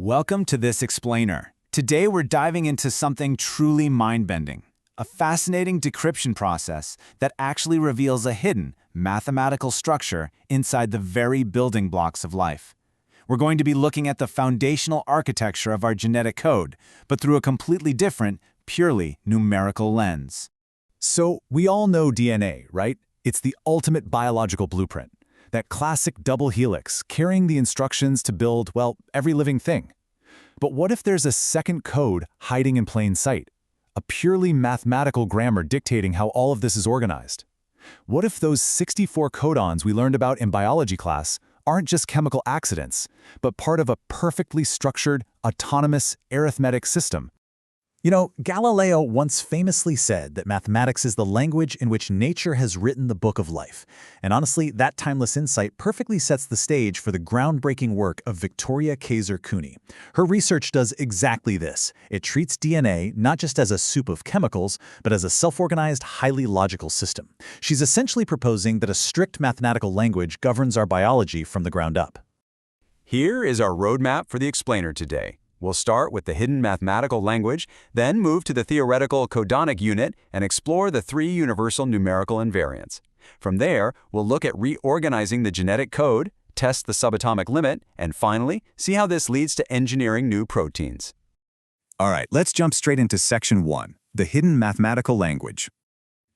Welcome to this explainer. Today we're diving into something truly mind-bending, a fascinating decryption process that actually reveals a hidden mathematical structure inside the very building blocks of life. We're going to be looking at the foundational architecture of our genetic code, but through a completely different, purely numerical lens. So we all know DNA, right? It's the ultimate biological blueprint. That classic double helix, carrying the instructions to build, well, every living thing. But what if there's a second code hiding in plain sight? A purely mathematical grammar dictating how all of this is organized? What if those 64 codons we learned about in biology class aren't just chemical accidents, but part of a perfectly structured, autonomous arithmetic system? You know, Galileo once famously said that mathematics is the language in which nature has written the book of life. And honestly, that timeless insight perfectly sets the stage for the groundbreaking work of Victoria Kaiser-Cooney. Her research does exactly this. It treats DNA not just as a soup of chemicals, but as a self-organized, highly logical system. She's essentially proposing that a strict mathematical language governs our biology from the ground up. Here is our roadmap for the explainer today. We'll start with the hidden mathematical language, then move to the theoretical codonic unit and explore the three universal numerical invariants. From there, we'll look at reorganizing the genetic code, test the subatomic limit, and finally, see how this leads to engineering new proteins. All right, let's jump straight into Section 1, the hidden mathematical language.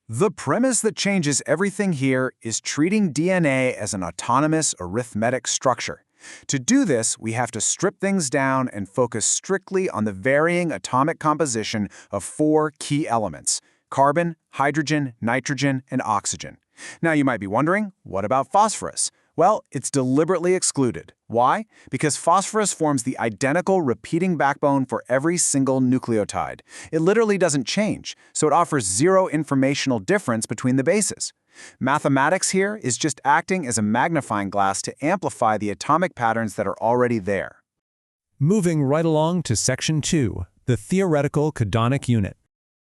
The premise that changes everything here is treating DNA as an autonomous arithmetic structure. To do this, we have to strip things down and focus strictly on the varying atomic composition of four key elements: carbon, hydrogen, nitrogen, and oxygen. Now you might be wondering, what about phosphorus? Well, it's deliberately excluded. Why? Because phosphorus forms the identical repeating backbone for every single nucleotide. It literally doesn't change, so it offers zero informational difference between the bases. Mathematics here is just acting as a magnifying glass to amplify the atomic patterns that are already there. Moving right along to Section 2, the theoretical codonic unit.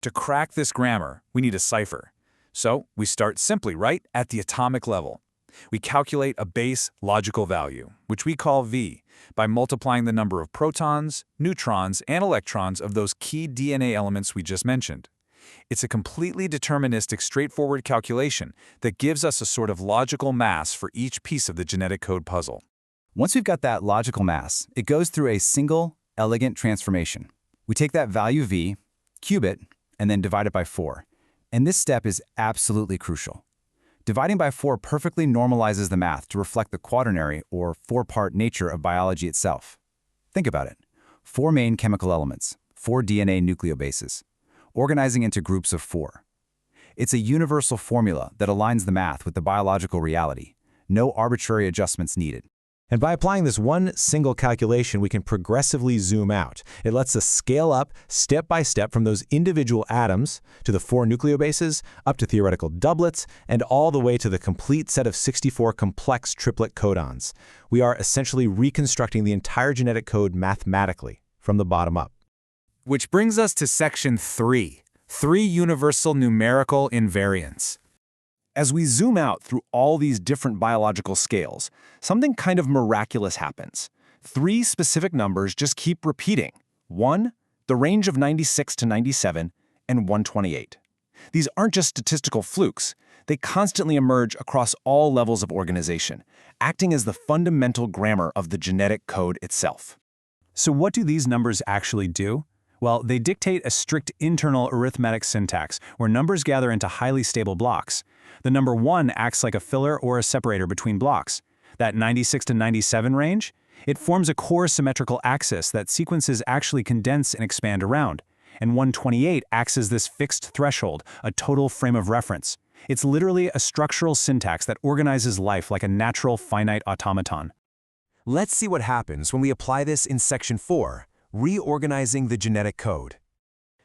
To crack this grammar, we need a cipher. So we start simply, right, at the atomic level. We calculate a base logical value, which we call V, by multiplying the number of protons, neutrons, and electrons of those key DNA elements we just mentioned. It's a completely deterministic, straightforward calculation that gives us a sort of logical mass for each piece of the genetic code puzzle. Once we've got that logical mass, it goes through a single, elegant transformation. We take that value V, cube it, and then divide it by 4. And this step is absolutely crucial. Dividing by 4 perfectly normalizes the math to reflect the quaternary or four-part nature of biology itself. Think about it. 4 main chemical elements, 4 DNA nucleobases, organizing into groups of 4. It's a universal formula that aligns the math with the biological reality. No arbitrary adjustments needed. And by applying this one single calculation, we can progressively zoom out. It lets us scale up step by step from those individual atoms to the 4 nucleobases, up to theoretical doublets, and all the way to the complete set of 64 complex triplet codons. We are essentially reconstructing the entire genetic code mathematically from the bottom up. Which brings us to Section 3, three universal numerical invariants. As we zoom out through all these different biological scales, something kind of miraculous happens. 3 specific numbers just keep repeating. 1, the range of 96 to 97, and 128. These aren't just statistical flukes. They constantly emerge across all levels of organization, acting as the fundamental grammar of the genetic code itself. So what do these numbers actually do? Well, they dictate a strict internal arithmetic syntax where numbers gather into highly stable blocks. The number 1 acts like a filler or a separator between blocks. That 96 to 97 range? It forms a core symmetrical axis that sequences actually condense and expand around. And 128 acts as this fixed threshold, a total frame of reference. It's literally a structural syntax that organizes life like a natural finite automaton. Let's see what happens when we apply this in Section 4, reorganizing the genetic code.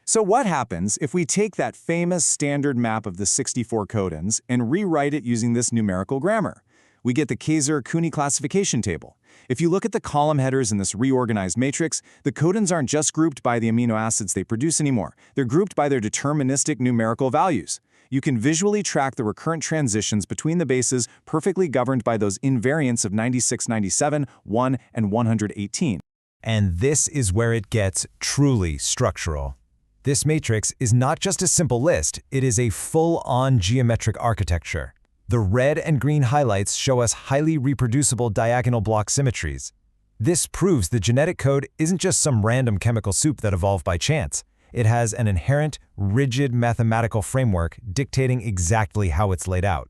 So what happens if we take that famous standard map of the 64 codons and rewrite it using this numerical grammar? We get the Kaiser-Cooney classification table. If you look at the column headers in this reorganized matrix, the codons aren't just grouped by the amino acids they produce anymore. They're grouped by their deterministic numerical values. You can visually track the recurrent transitions between the bases perfectly governed by those invariants of 96, 97, 1, and 118. And this is where it gets truly structural. This matrix is not just a simple list, it is a full-on geometric architecture. The red and green highlights show us highly reproducible diagonal block symmetries. This proves the genetic code isn't just some random chemical soup that evolved by chance. It has an inherent, rigid mathematical framework dictating exactly how it's laid out.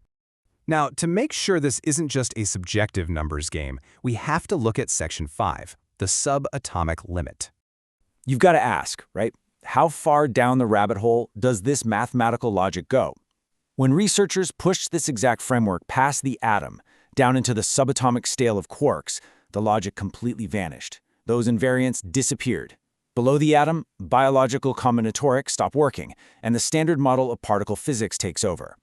Now, to make sure this isn't just a subjective numbers game, we have to look at Section 5, the subatomic limit. You've got to ask, right? How far down the rabbit hole does this mathematical logic go? When researchers pushed this exact framework past the atom, down into the subatomic scale of quarks, the logic completely vanished. Those invariants disappeared. Below the atom, biological combinatorics stop working, and the standard model of particle physics takes over.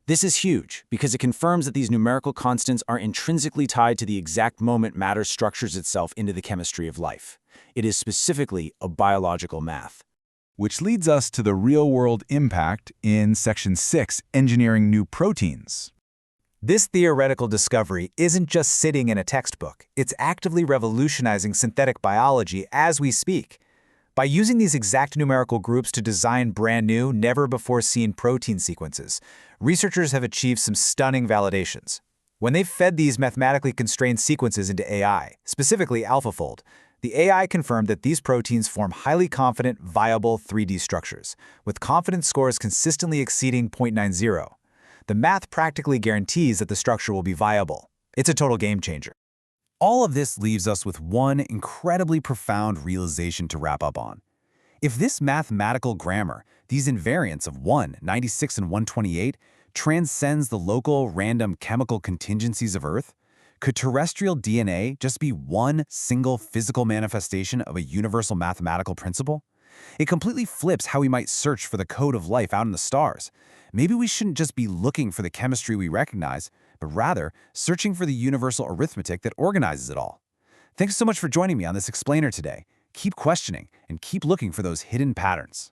This is huge because it confirms that these numerical constants are intrinsically tied to the exact moment matter structures itself into the chemistry of life. It is specifically a biological math. Which leads us to the real-world impact in Section 6, engineering new proteins. This theoretical discovery isn't just sitting in a textbook. It's actively revolutionizing synthetic biology as we speak. By using these exact numerical groups to design brand new, never-before-seen protein sequences, researchers have achieved some stunning validations. When they've fed these mathematically constrained sequences into AI, specifically AlphaFold, the AI confirmed that these proteins form highly confident, viable 3D structures, with confidence scores consistently exceeding 0.90. The math practically guarantees that the structure will be viable. It's a total game changer. All of this leaves us with one incredibly profound realization to wrap up on. If this mathematical grammar, these invariants of 1, 96, and 128, transcends the local, random chemical contingencies of Earth, could terrestrial DNA just be one single physical manifestation of a universal mathematical principle? It completely flips how we might search for the code of life out in the stars. Maybe we shouldn't just be looking for the chemistry we recognize, but rather searching for the universal arithmetic that organizes it all. Thanks so much for joining me on this explainer today. Keep questioning and keep looking for those hidden patterns.